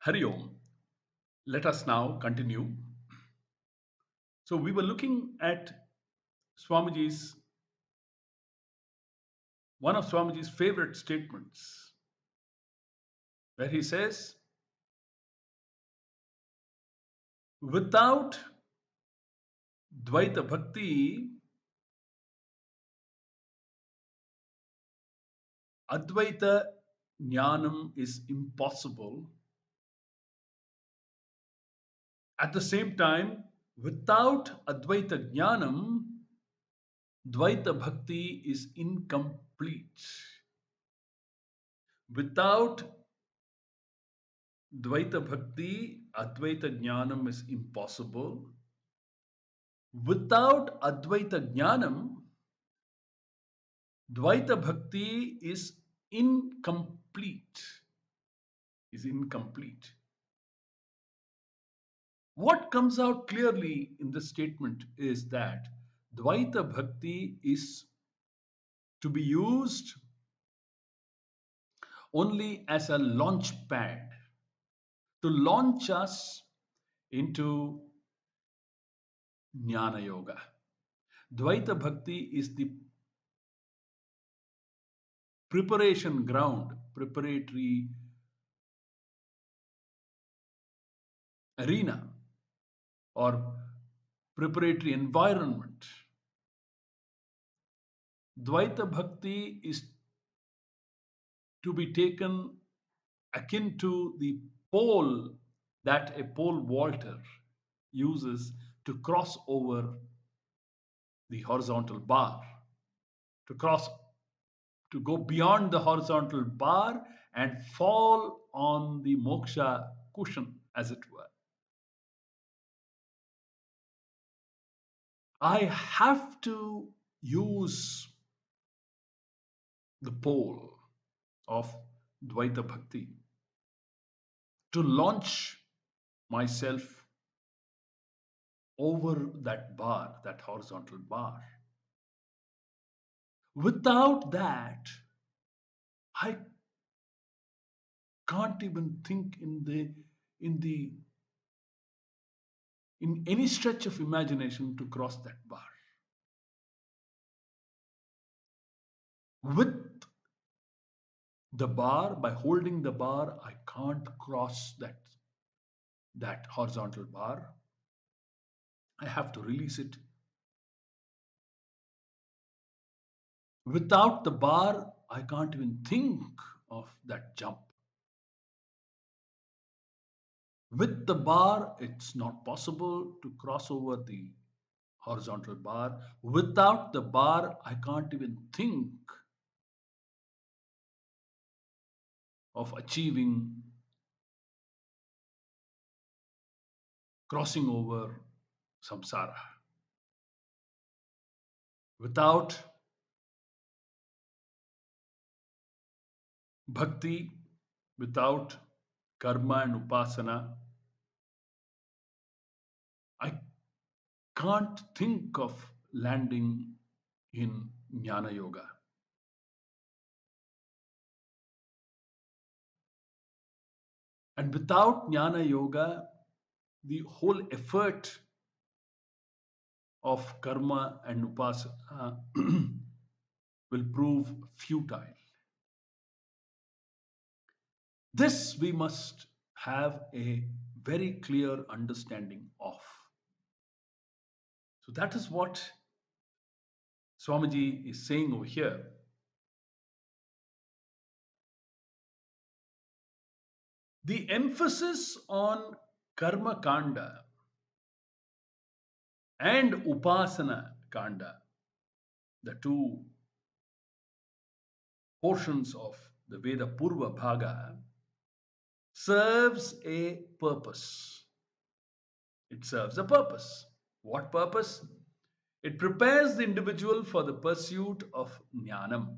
Hari Om. Let us now continue. So, we were looking at Swamiji's, one of Swamiji's favorite statements, where he says, without Dvaita Bhakti, Advaita Jnanam is impossible. At the same time, without Advaita Jnanam, Dvaita Bhakti is incomplete. Without Dvaita Bhakti, Advaita Jnanam is impossible. Without Advaita Jnanam, Dvaita Bhakti is incomplete. Is incomplete. What comes out clearly in this statement is that Dvaita Bhakti is to be used only as a launch pad to launch us into Jnana Yoga. Dvaita Bhakti is the preparation ground, preparatory arena or preparatory environment. Dvaita Bhakti is to be taken akin to the pole that a pole vaulter uses to cross over the horizontal bar, to cross, to go beyond the horizontal bar and fall on the moksha cushion, as it were. I have to use the pole of Dvaita Bhakti to launch myself over that bar, that horizontal bar. Without that, I can't even think in any stretch of imagination to cross that bar. With the bar, by holding the bar, I can't cross that horizontal bar. I have to release it. Without the bar, I can't even think of that jump. With the bar, it's not possible to cross over the horizontal bar. Without the bar, I can't even think of achieving crossing over samsara. Without bhakti, without karma and upasana, I can't think of landing in Jnana Yoga. And without Jnana Yoga, the whole effort of karma and upasana will prove futile. This we must have a very clear understanding of. So that is what Swamiji is saying over here. The emphasis on karma kanda and upasana kanda, the two portions of the Veda Purva Bhaga, serves a purpose. It serves a purpose. What purpose? It prepares the individual for the pursuit of jnanam.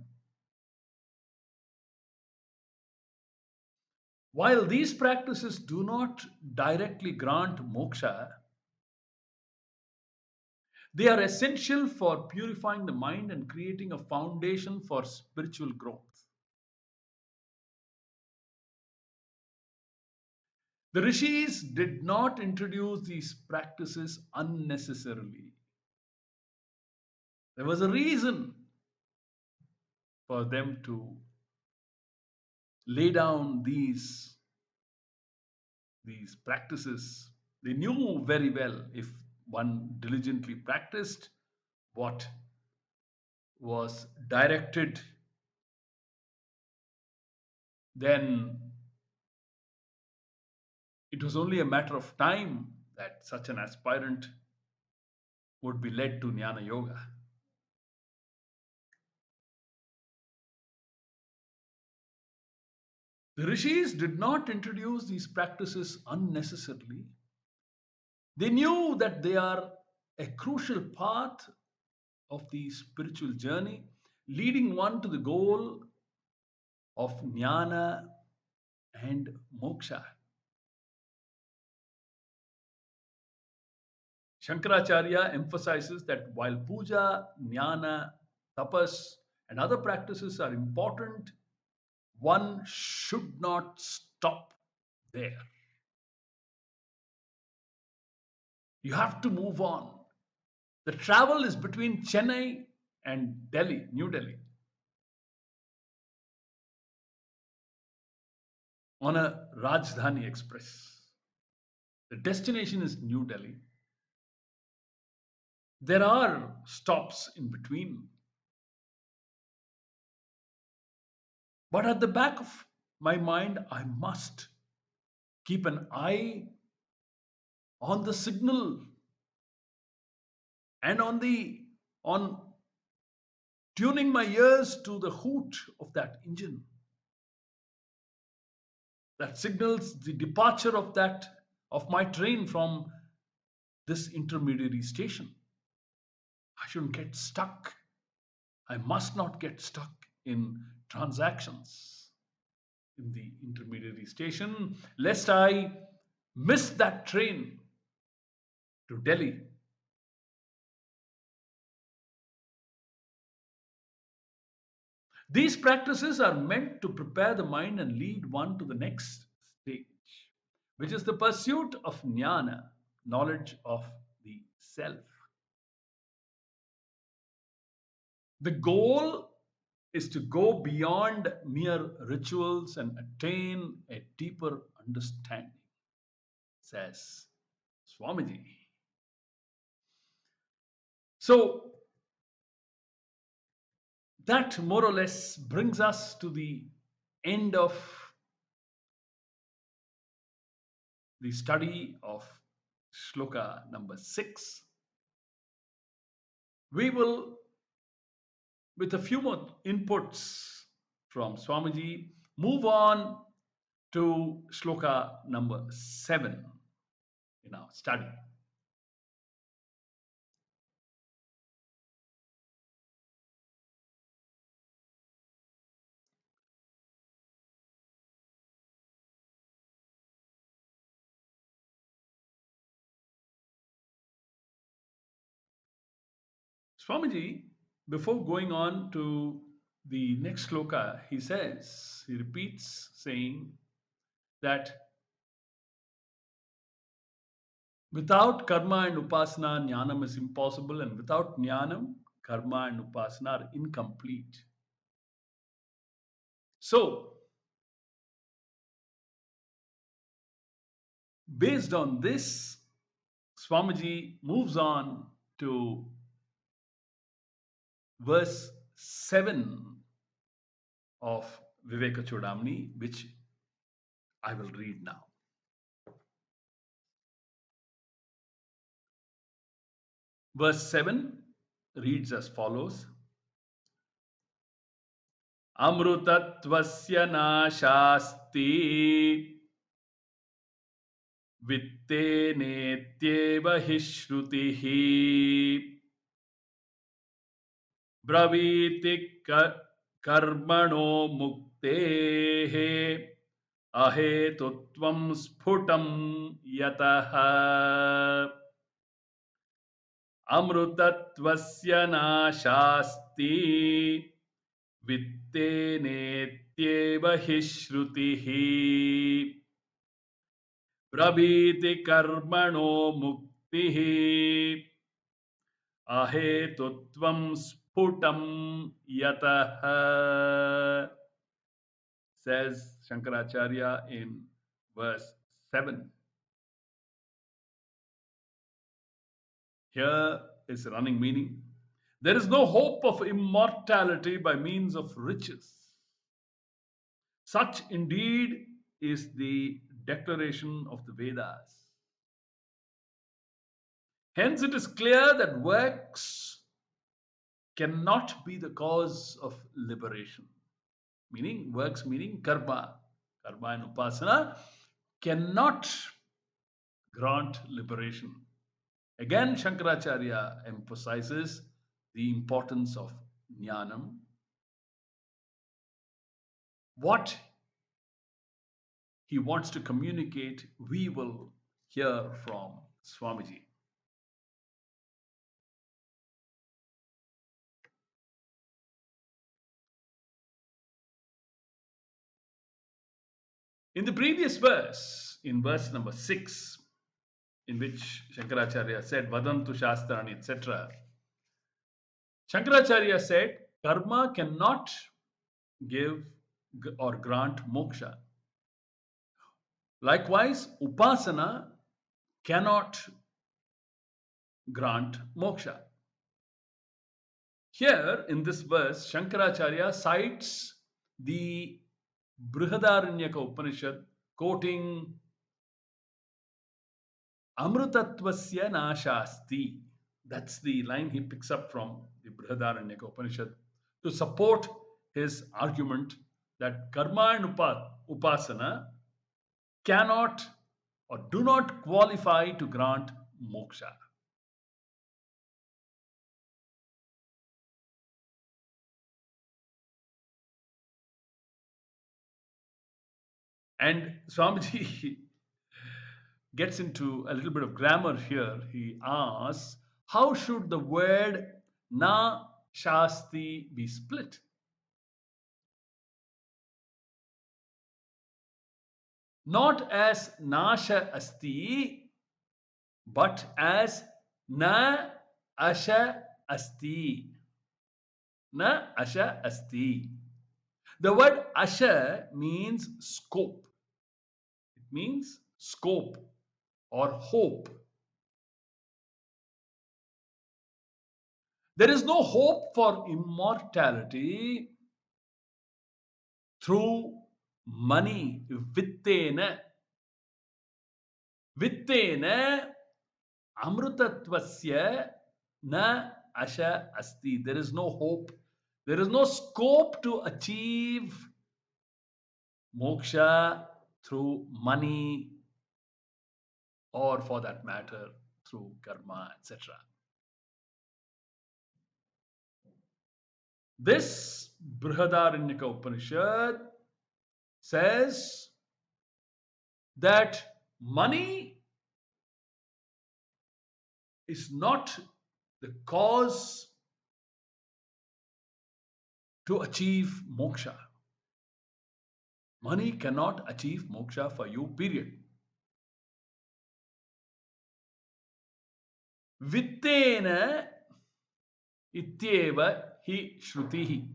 While these practices do not directly grant moksha, they are essential for purifying the mind and creating a foundation for spiritual growth. The rishis did not introduce these practices unnecessarily. There was a reason for them to lay down these practices. They knew very well, if one diligently practiced what was directed, then it was only a matter of time that such an aspirant would be led to Jnana Yoga. The rishis did not introduce these practices unnecessarily. They knew that they are a crucial part of the spiritual journey, leading one to the goal of jnana and moksha. Shankaracharya emphasizes that while puja, jnana, tapas, and other practices are important, one should not stop there. You have to move on. The travel is between Chennai and Delhi, New Delhi, on a Rajdhani Express. The destination is New Delhi. There are stops in between. But at the back of my mind, I must keep an eye on the signal and on tuning my ears to the hoot of that engine that signals the departure of my train from this intermediary station. I shouldn't get stuck. I must not get stuck in transactions in the intermediary station, lest I miss that train to Delhi. These practices are meant to prepare the mind and lead one to the next stage, which is the pursuit of jnana, knowledge of the self. The goal is to go beyond mere rituals and attain a deeper understanding, says Swamiji. So, that more or less brings us to the end of the study of shloka number 6. We will, with a few more inputs from Swamiji, move on to shloka number 7 in our study. Swamiji, before going on to the next shloka, he repeats saying that without karma and upasana, jnanam is impossible, and without jnanam, karma and upasana are incomplete. So, based on this, Swamiji moves on to verse 7 of Vivekachudamani, which I will read now. Verse 7 reads as follows: Amrutatvasya nashasti vittenetyeva hi shrutihi braviti karmano muktehe ahetutvam sphutam yataha. Amrutatvasya nashasti vittenetyeva hi shrutihi. Prabhiti karmano muktihi ahetutvam sputam yataha, says Shankaracharya in verse 7. Here is running meaning. There is no hope of immortality by means of riches. Such indeed is the declaration of the Vedas. Hence, it is clear that works cannot be the cause of liberation. Meaning, works meaning karma. Karma and upasana cannot grant liberation. Again, Shankaracharya emphasizes the importance of jnanam. What he wants to communicate, we will hear from Swamiji. In the previous verse, in verse number 6, in which Shankaracharya said, Vadantu Shastrani, etc., Shankaracharya said, karma cannot give or grant moksha. Likewise, upasana cannot grant moksha. Here in this verse, Shankaracharya cites the Brihadaranyaka Upanishad, quoting Amrutatvasya nashasti. That's the line he picks up from the Brihadaranyaka Upanishad to support his argument that karma and upasana cannot or do not qualify to grant moksha. And Swamiji gets into a little bit of grammar here. He asks, how should the word na shasti be split? Not as nasha asti, but as na asha asti. Na asha asti. The word asha means scope. It means scope or hope. There is no hope for immortality through money. Vittena. Vittena amrutatvasya na asha asti. There is no hope. There is no scope to achieve moksha through money or, for that matter, through karma, etc. This Brihadaranyaka Upanishad says that money is not the cause to achieve moksha. Money cannot achieve moksha for you, period. Vittena ityeva hi shrutihi.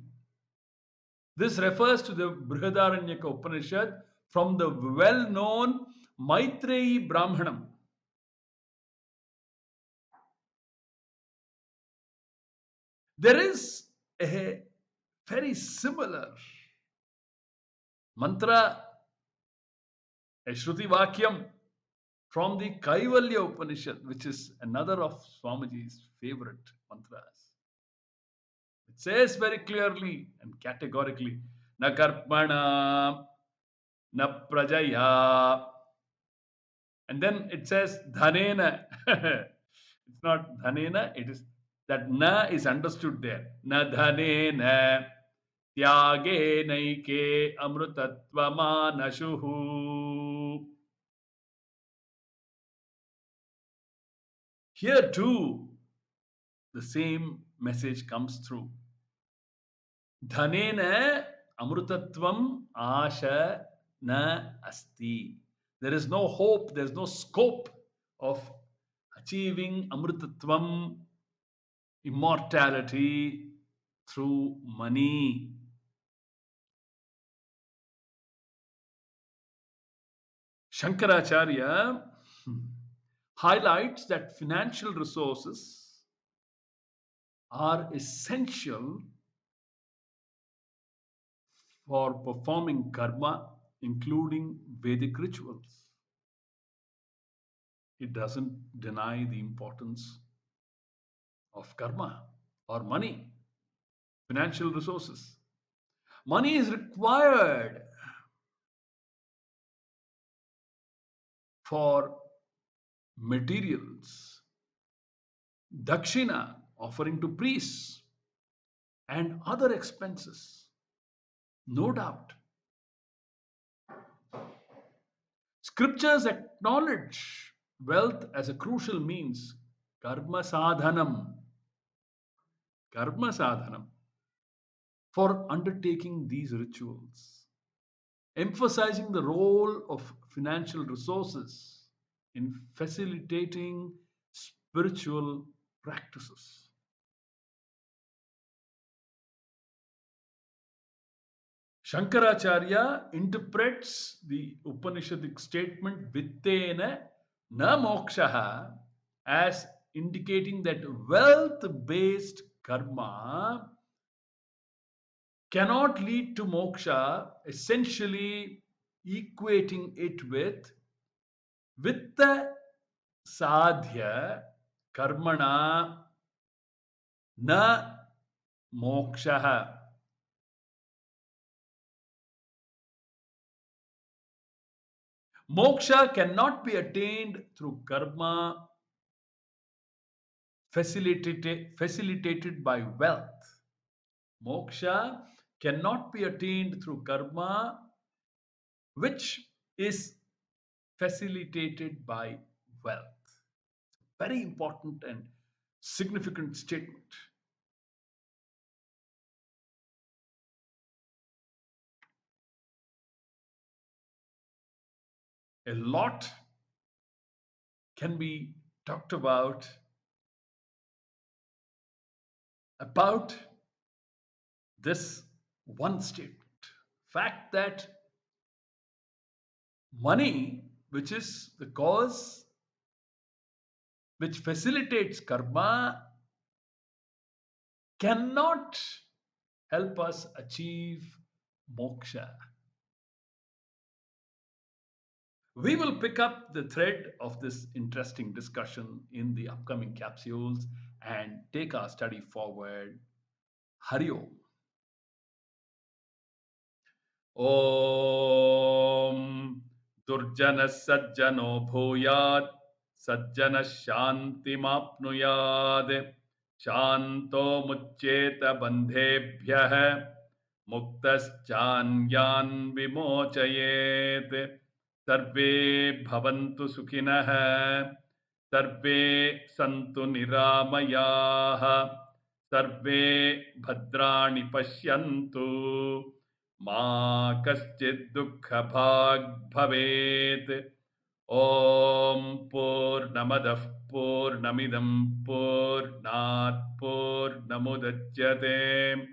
This refers to the Brihadaranyaka Upanishad from the well-known Maitreyi Brahmanam. There is a very similar mantra, a Shruti Vakyam from the Kaivalya Upanishad, which is another of Swamiji's favorite mantras. It says very clearly and categorically, na karmana, na prajaya. And then it says dhanena. It's not dhanena, it is that na is understood there. Na dhanena tyage naike amrutatva manashuhu. Here too, the same message comes through. Dhanena amrutatvam asha na asti. There is no hope, there's no scope of achieving Amritatvam, immortality, through money. Shankaracharya highlights that financial resources are essential for performing karma, including Vedic rituals. It doesn't deny the importance of karma or money, financial resources. Money is required for materials, dakshina, offering to priests, and other expenses. No doubt. Scriptures acknowledge wealth as a crucial means, karma sadhanam, for undertaking these rituals, emphasizing the role of financial resources in facilitating spiritual practices. Shankaracharya interprets the Upanishadic statement Vittena na mokshaha as indicating that wealth based karma cannot lead to moksha, essentially equating it with vitta sadhya karmana na moksha. Moksha cannot be attained through karma facilitated by wealth. Moksha cannot be attained through karma which is facilitated by wealth. Very important and significant statement. A lot can be talked about this one statement. Fact that money, which is the cause which facilitates karma, cannot help us achieve moksha. We will pick up the thread of this interesting discussion in the upcoming capsules and take our study forward. Hari Om. Om Durjana Sajjano Bhuyat Sajjana Shantimapnuyad Shanto Muccheta Bandhebhyah Muktaschanyan Vimochayet Sarve Bhavantu Sukhinah Sarve Santu Niramayaha Sarve Bhadrani Pashyantu Ma kaschid dukha bhag bhavet. Om Purnamadah Purnamidam Purnat Purnamudachyate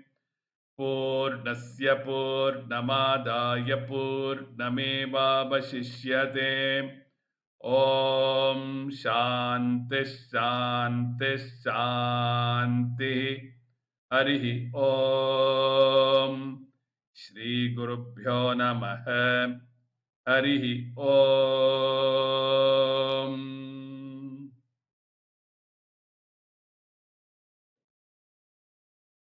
Purnasya Purnamadaya Purnamevavashishyate. Om Shanti Shanti Shanti. Harihi Om. Shri Gurubhyo Namaha. Harihi Om.